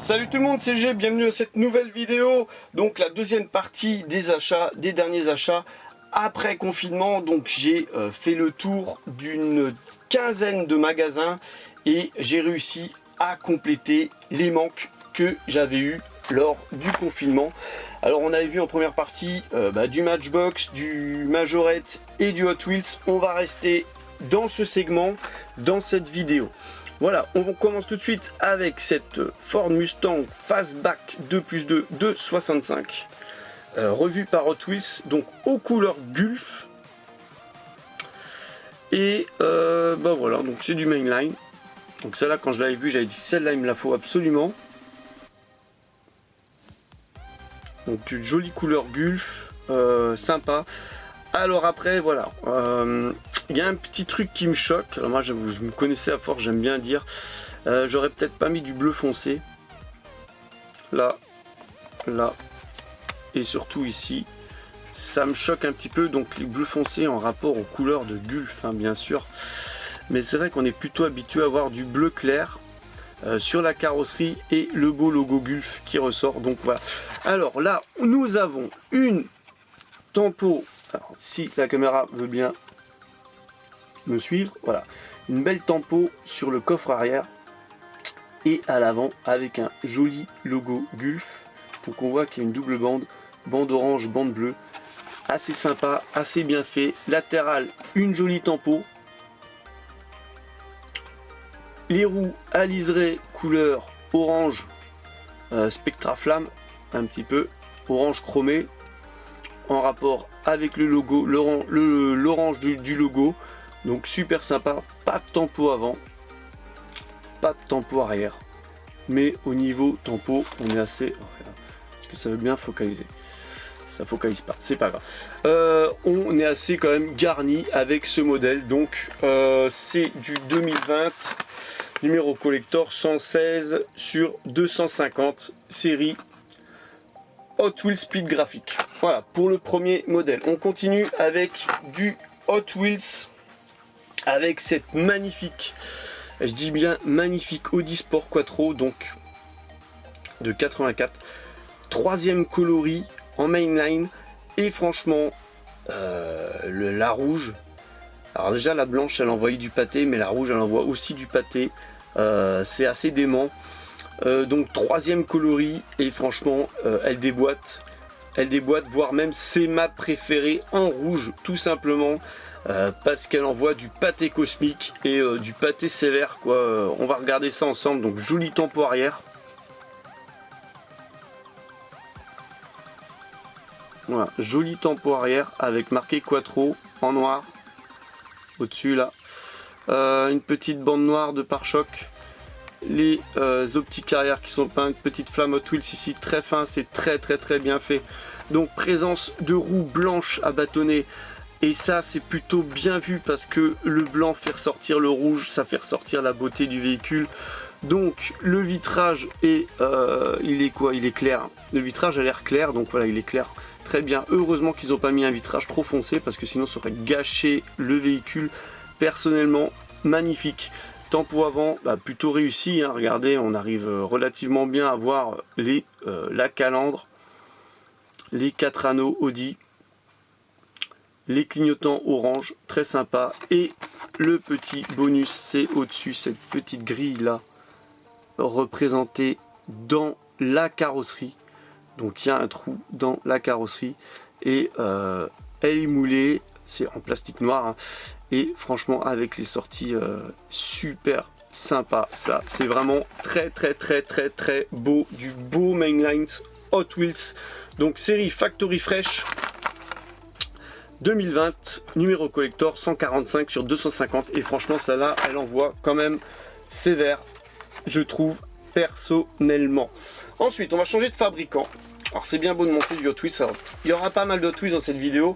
Salut tout le monde, c'est G, bienvenue à cette nouvelle vidéo. Donc la deuxième partie des achats, des derniers achats après confinement. Donc j'ai fait le tour d'une quinzaine de magasins et j'ai réussi à compléter les manques que j'avais eu lors du confinement. Alors on avait vu en première partie du Matchbox, du Majorette et du Hot Wheels. On va rester dans ce segment, dans cette vidéo. Voilà, on commence tout de suite avec cette Ford Mustang Fastback 2+2 de 65, revue par Hot Wheels, donc aux couleurs Gulf. Et voilà, donc c'est du mainline. Donc celle-là, quand je l'avais vue, j'avais dit celle-là, il me la faut absolument. Donc une jolie couleur Gulf, sympa. Alors après, voilà, il y a un petit truc qui me choque. Alors moi, vous me connaissez à force, j'aime bien dire. J'aurais peut-être pas mis du bleu foncé. Là, là, et surtout ici. Ça me choque un petit peu, donc les bleus foncés en rapport aux couleurs de Gulf, hein, bien sûr. Mais c'est vrai qu'on est plutôt habitué à avoir du bleu clair sur la carrosserie et le beau logo Gulf qui ressort. Donc voilà. Alors là, nous avons une tempo. Alors, si la caméra veut bien me suivre, voilà, une belle tempo sur le coffre arrière et à l'avant avec un joli logo Gulf. Donc on voit qu'il y a une double bande orange, bande bleue, assez sympa, assez bien fait. Latéral, une jolie tempo. Les roues à liseré couleur orange, Spectra Flamme, un petit peu orange chromé, en rapport avec le logo, l'orange du logo. Donc super sympa, pas de tempo avant, pas de tempo arrière, mais au niveau tempo on est assez, est-ce que ça veut bien focaliser? Ça focalise pas, c'est pas grave. On est assez quand même garni avec ce modèle. Donc c'est du 2020, numéro collector 116 sur 250, série Hot Wheels Speed Graphic. Voilà pour le premier modèle. On continue avec du Hot Wheels avec cette magnifique, je dis bien magnifique, Audi Sport Quattro, donc de 84, troisième coloris en mainline. Et franchement la rouge, alors déjà la blanche elle envoyait du pâté, mais la rouge elle envoie aussi du pâté. C'est assez dément. Donc troisième coloris et franchement elle déboîte, voire même c'est ma préférée en rouge, tout simplement parce qu'elle envoie du pâté cosmique et du pâté sévère quoi. On va regarder ça ensemble. Donc joli tempo arrière, voilà, joli tempo arrière avec marqué Quattro en noir au dessus là, une petite bande noire de pare-choc. Les optiques arrière qui sont peintes, petite flamme Hot Wheels ici, très fin, c'est très bien fait. Donc présence de roues blanches à bâtonner, et ça c'est plutôt bien vu parce que le blanc fait ressortir le rouge, ça fait ressortir la beauté du véhicule. Donc le vitrage est, il est clair, le vitrage a l'air clair, donc voilà, il est clair, très bien. Heureusement qu'ils n'ont pas mis un vitrage trop foncé parce que sinon ça aurait gâché le véhicule. Personnellement magnifique. Tempo avant, plutôt réussi, hein. Regardez, on arrive relativement bien à voir la calandre, les 4 anneaux Audi, les clignotants orange, très sympa. Et le petit bonus, c'est au-dessus, cette petite grille là, représentée dans la carrosserie. Donc il y a un trou dans la carrosserie et elle est moulée, c'est en plastique noir, hein. Et franchement avec les sorties super sympa, ça c'est vraiment très beau, du beau mainline Hot Wheels. Donc série Factory Fresh 2020, numéro collector 145 sur 250, et franchement celle-là elle envoie quand même sévère, je trouve personnellement. Ensuite on va changer de fabricant. Alors c'est bien beau de monter du Hot Wheels, alors, il y aura pas mal de Hot Wheels dans cette vidéo,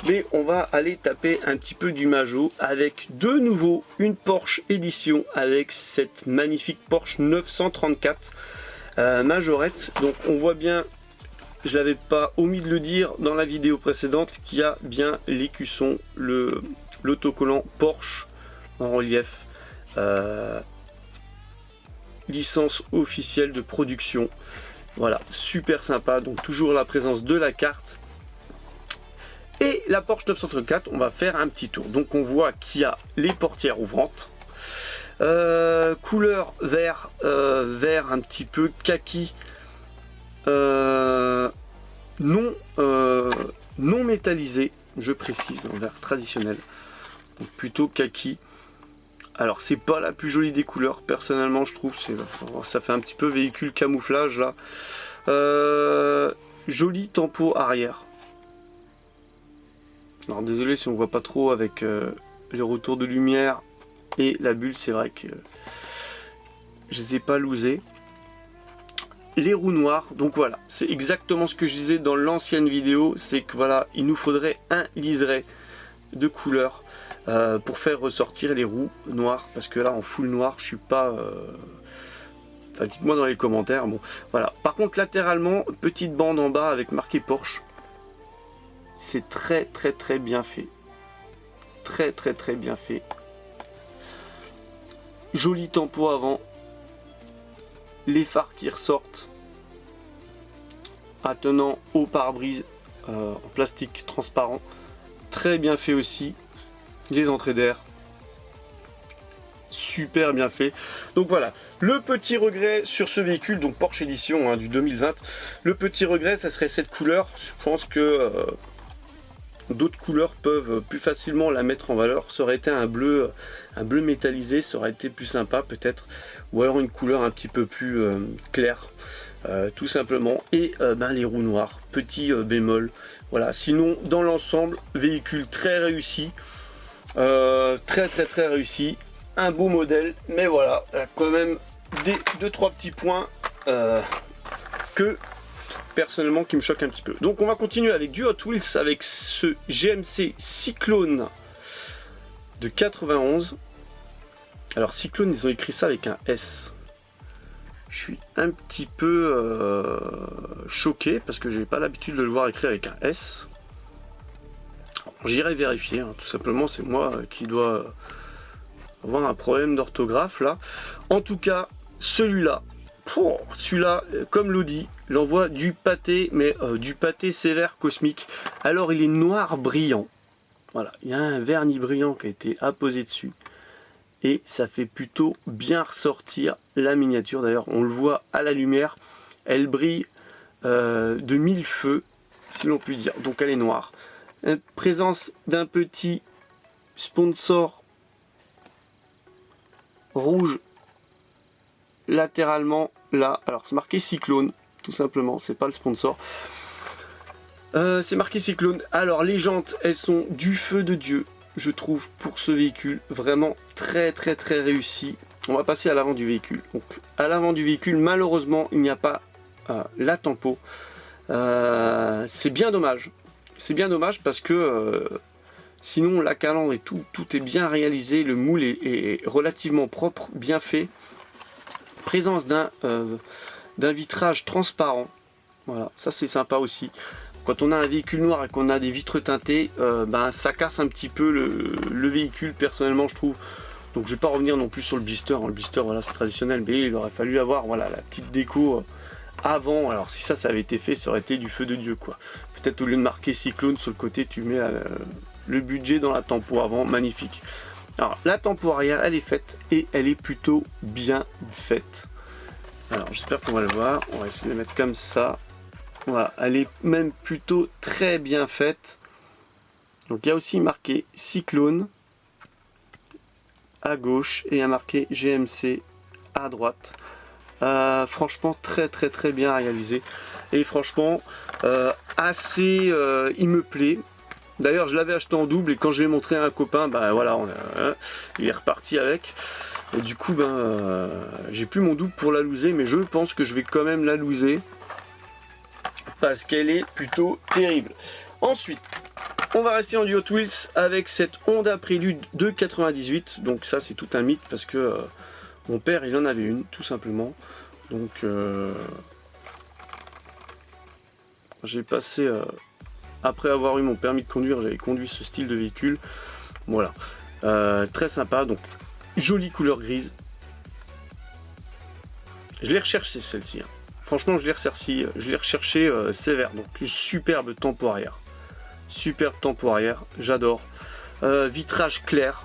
mais on va aller taper un petit peu du Majo avec de nouveau une Porsche édition avec cette magnifique Porsche 934 Majorette. Donc on voit bien, je l'avais pas omis de le dire dans la vidéo précédente, qu'il y a bien l'écusson, l'autocollant Porsche en relief. licence officielle de production. Voilà, super sympa. Donc toujours la présence de la carte. Et la Porsche 934, on va faire un petit tour. Donc on voit qu'il y a les portières ouvrantes. Couleur vert, vert un petit peu kaki. Non métallisé, je précise, en vert traditionnel. Donc plutôt kaki. Alors c'est pas la plus jolie des couleurs, personnellement je trouve. Ça fait un petit peu véhicule camouflage là. Joli tempo arrière. Alors désolé si on voit pas trop avec les retours de lumière et la bulle, c'est vrai que je les ai pas lousés. Les roues noires, donc voilà, c'est exactement ce que je disais dans l'ancienne vidéo, c'est que voilà, il nous faudrait un liseré de couleur pour faire ressortir les roues noires, parce que là en full noir, je suis pas... Enfin, dites-moi dans les commentaires, bon, voilà. Par contre, latéralement, petite bande en bas avec marqué Porsche. C'est très bien fait. Très bien fait. Joli tempo avant. Les phares qui ressortent. Attenant au pare-brise en plastique transparent. Très bien fait aussi. Les entrées d'air. Super bien fait. Donc voilà, le petit regret sur ce véhicule, donc Porsche édition hein, du 2020. Le petit regret, ça serait cette couleur. Je pense que d'autres couleurs peuvent plus facilement la mettre en valeur. Ça aurait été un bleu métallisé, ça aurait été plus sympa peut-être. Ou alors une couleur un petit peu plus claire, tout simplement. Et les roues noires, petit bémol. Voilà, sinon dans l'ensemble, véhicule très réussi. Très réussi. Un beau modèle, mais voilà, quand même des 2-3 petits points que personnellement qui me choquent un petit peu. Donc on va continuer avec du Hot Wheels avec ce GMC Cyclone de 91. Alors Cyclone, ils ont écrit ça avec un S. Je suis un petit peu choqué parce que j'ai pas l'habitude de le voir écrit avec un S. J'irai vérifier, hein, tout simplement, c'est moi qui dois avoir un problème d'orthographe là. En tout cas, celui-là, comme l'Audi, il envoie du pâté, mais du pâté sévère cosmique. Alors il est noir brillant. Voilà, il y a un vernis brillant qui a été apposé dessus. Et ça fait plutôt bien ressortir la miniature. D'ailleurs, on le voit à la lumière. Elle brille de mille feux, si l'on peut dire. Donc elle est noire. Présence d'un petit sponsor rouge latéralement là. Alors c'est marqué Cyclone, tout simplement, c'est pas le sponsor. C'est marqué Cyclone. Alors les jantes, elles sont du feu de Dieu, je trouve, pour ce véhicule. Vraiment très réussi. On va passer à l'avant du véhicule. Donc à l'avant du véhicule, malheureusement, il n'y a pas la tempo. C'est bien dommage. C'est bien dommage parce que sinon la calandre et tout est bien réalisé, le moule est relativement propre, bien fait. Présence d'un vitrage transparent, voilà, ça c'est sympa aussi. Quand on a un véhicule noir et qu'on a des vitres teintées, ça casse un petit peu le véhicule, personnellement je trouve. Donc je vais pas revenir non plus sur le blister, hein. Le blister voilà c'est traditionnel, mais il aurait fallu avoir voilà la petite déco avant. Alors si ça avait été fait, ça aurait été du feu de Dieu quoi. Peut-être au lieu de marquer Cyclone sur le côté, tu mets le budget dans la tempo avant, magnifique. Alors la tempo arrière, elle est faite et elle est plutôt bien faite. Alors j'espère qu'on va le voir, on va essayer de la mettre comme ça. Voilà, elle est même plutôt très bien faite. Donc il y a aussi marqué Cyclone à gauche et il y a marqué GMC à droite. Franchement très bien réalisé. Et franchement assez il me plaît. D'ailleurs je l'avais acheté en double et quand je l'ai montré à un copain, voilà, il est reparti avec. Et du coup j'ai plus mon double pour la loser, mais je pense que je vais quand même la loser parce qu'elle est plutôt terrible. Ensuite on va rester en du Hot Wheels avec cette Honda Prélude de 98. Donc ça c'est tout un mythe parce que mon père il en avait une tout simplement. Donc j'ai passé après avoir eu mon permis de conduire, j'avais conduit ce style de véhicule. Voilà, très sympa. Donc jolie couleur grise, Je l'ai recherché celle-ci. Hein. Franchement, je l'ai recherché sévère. Donc, superbe tempo arrière. Superbe tempo arrière, j'adore. Vitrage clair.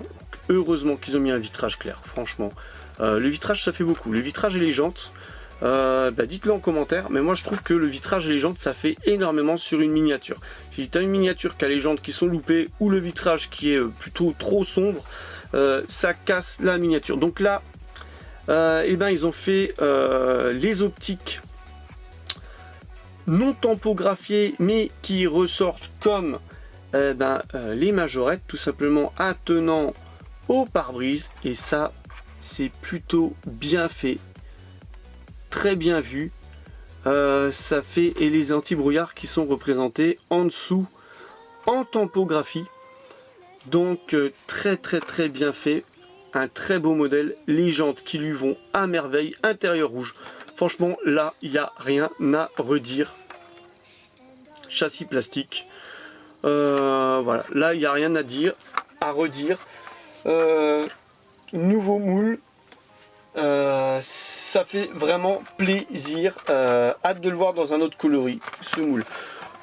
Heureusement qu'ils ont mis un vitrage clair, franchement. Le vitrage, ça fait beaucoup. Le vitrage et les jantes, dites-le en commentaire. Mais moi, je trouve que le vitrage et les jantes, ça fait énormément sur une miniature. Si tu as une miniature qui a les jantes qui sont loupées ou le vitrage qui est plutôt trop sombre, ça casse la miniature. Donc là, ils ont fait les optiques non tampographiées mais qui ressortent comme les majorettes, tout simplement attenant au pare-brise, et ça c'est plutôt bien fait, très bien vu. Ça fait, et les anti-brouillards qui sont représentés en dessous en tampographie, donc très bien fait. Un très beau modèle, les jantes qui lui vont à merveille, intérieur rouge. Franchement, là, il n'y a rien à redire. Châssis plastique. Voilà, là, il n'y a rien à dire, à redire. Nouveau moule. Ça fait vraiment plaisir. Hâte de le voir dans un autre coloris, ce moule.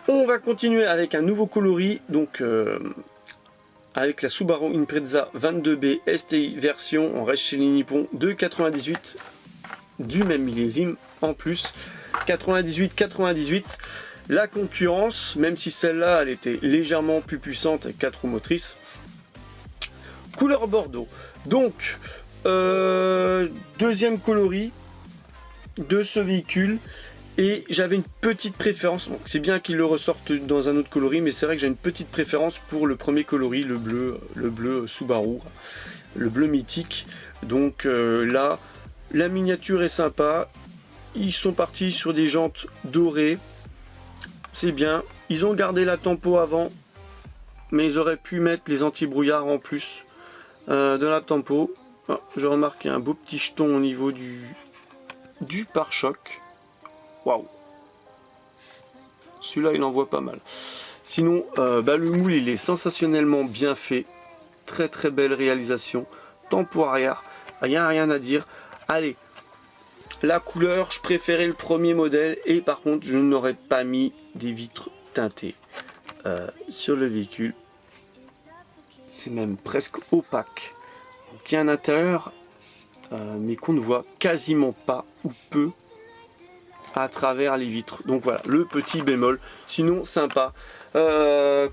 On va continuer avec un nouveau coloris. Donc... avec la Subaru Impreza 22B STI version, on reste chez les Nippon, de 98, du même millésime en plus, 98. La concurrence, même si celle-là elle était légèrement plus puissante avec 4 roues motrices, couleur bordeaux. Donc deuxième coloris de ce véhicule. Et j'avais une petite préférence, bon, c'est bien qu'ils le ressortent dans un autre coloris, mais c'est vrai que j'ai une petite préférence pour le premier coloris, le bleu Subaru, le bleu mythique. Donc là, la miniature est sympa, ils sont partis sur des jantes dorées, c'est bien. Ils ont gardé la tempo avant, mais ils auraient pu mettre les anti-brouillards en plus de la tempo. Ah, je remarque qu'il y a un beau petit jeton au niveau du pare-choc. Waouh, celui-là il envoie pas mal. Sinon le moule il est sensationnellement bien fait, très belle réalisation. Tempo arrière, rien à dire. Allez, la couleur, je préférais le premier modèle, et par contre je n'aurais pas mis des vitres teintées sur le véhicule. C'est même presque opaque. Donc il y a un intérieur mais qu'on ne voit quasiment pas ou peu à travers les vitres. Donc voilà, le petit bémol. Sinon sympa.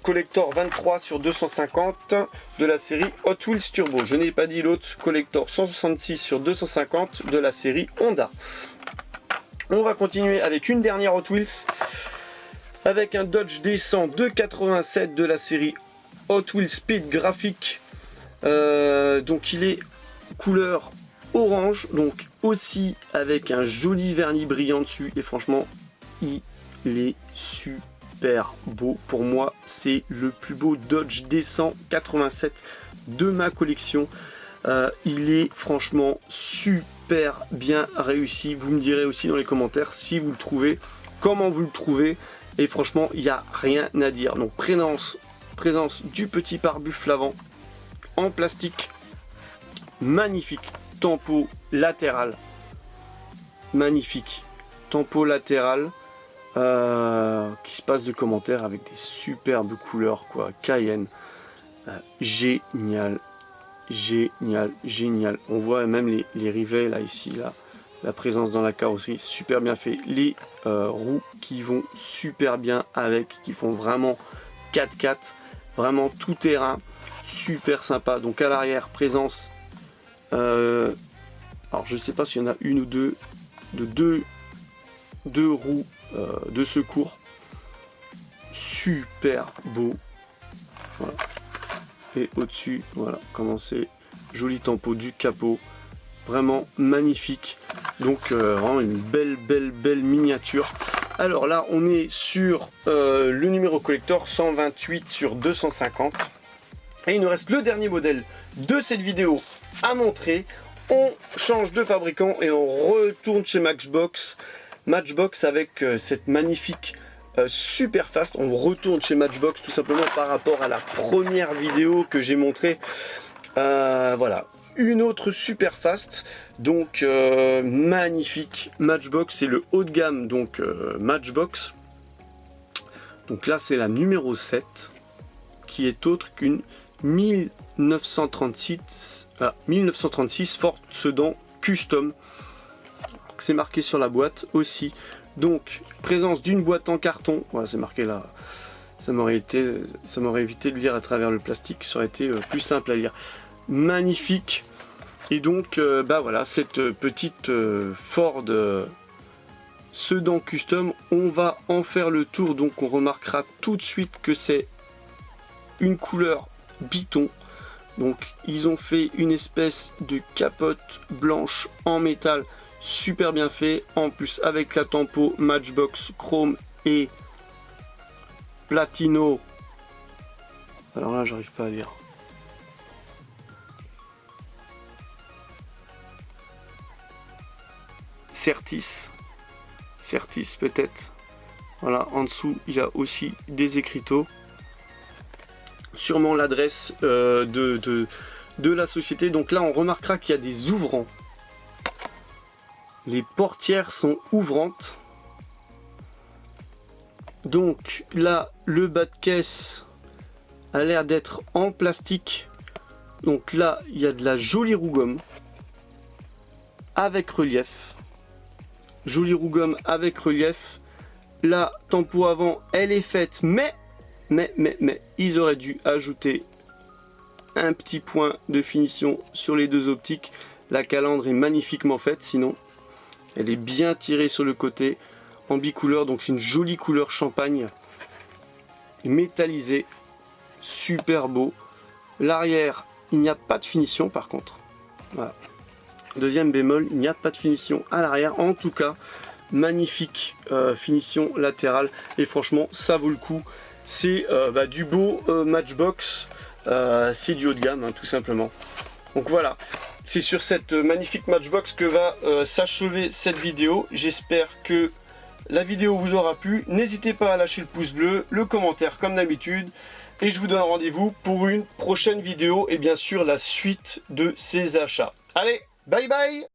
Collector 23 sur 250 de la série Hot Wheels Turbo. Je n'ai pas dit l'autre. Collector 166 sur 250 de la série Honda. On va continuer avec une dernière Hot Wheels, avec un Dodge Descent 287 de la série Hot Wheels Speed graphique. Donc il est couleur orange, donc aussi avec un joli vernis brillant dessus, et franchement il est super beau. Pour moi c'est le plus beau Dodge Descent 87 de ma collection. Il est franchement super bien réussi. Vous me direz aussi dans les commentaires si vous le trouvez, comment vous le trouvez, et franchement il n'y a rien à dire. Donc présence du petit pare-buffle avant en plastique, magnifique. Tempo latéral, magnifique. Tempo latéral qui se passe de commentaires avec des superbes couleurs, quoi. Cayenne, génial. On voit même les rivets là, ici, là, la présence dans la carrosserie, super bien fait. Les roues qui vont super bien avec, qui font vraiment 4x4, vraiment tout terrain, super sympa. Donc à l'arrière, présence. Alors je sais pas s'il y en a une ou deux roues de secours, super beau. Voilà. Et au-dessus, voilà comment c'est, joli tempo du capot, vraiment magnifique. Donc vraiment une belle miniature. Alors là on est sur le numéro collector 128 sur 250, et il nous reste le dernier modèle de cette vidéo à montrer. On change de fabricant et on retourne chez Matchbox avec cette magnifique Superfast. On retourne chez Matchbox tout simplement par rapport à la première vidéo que j'ai montrée. Voilà, une autre super fast, donc magnifique Matchbox, c'est le haut de gamme, donc Matchbox. Donc là c'est la numéro 7, qui est autre qu'une 1936 Ford Sedan Custom. C'est marqué sur la boîte aussi. Donc présence d'une boîte en carton, voilà, c'est marqué là. Ça m'aurait évité de lire à travers le plastique, ça aurait été plus simple à lire. Magnifique. Et donc bah voilà, cette petite Ford Sedan Custom, on va en faire le tour. Donc on remarquera tout de suite que c'est une couleur biton. Donc ils ont fait une espèce de capote blanche en métal, super bien fait, en plus avec la tempo Matchbox chrome et platino. Alors là j'arrive pas à lire. Certis peut-être. Voilà, en dessous il y a aussi des écriteaux. Sûrement l'adresse de la société. Donc là on remarquera qu'il y a des ouvrants. Les portières sont ouvrantes. Donc là le bas de caisse a l'air d'être en plastique. Donc là il y a de la jolie roue gomme avec relief. Jolie roue gomme avec relief. La tempo avant elle est faite, mais ils auraient dû ajouter un petit point de finition sur les deux optiques. La calandre est magnifiquement faite, sinon elle est bien tirée sur le côté en bicouleur, donc c'est une jolie couleur champagne métallisée, super beau. L'arrière, il n'y a pas de finition par contre. Voilà. Deuxième bémol, il n'y a pas de finition à l'arrière. En tout cas, magnifique finition latérale et franchement ça vaut le coup. C'est du beau Matchbox, c'est du haut de gamme hein, tout simplement. Donc voilà, c'est sur cette magnifique Matchbox que va s'achever cette vidéo. J'espère que la vidéo vous aura plu. N'hésitez pas à lâcher le pouce bleu, le commentaire comme d'habitude. Et je vous donne rendez-vous pour une prochaine vidéo et bien sûr la suite de ces achats. Allez, bye bye!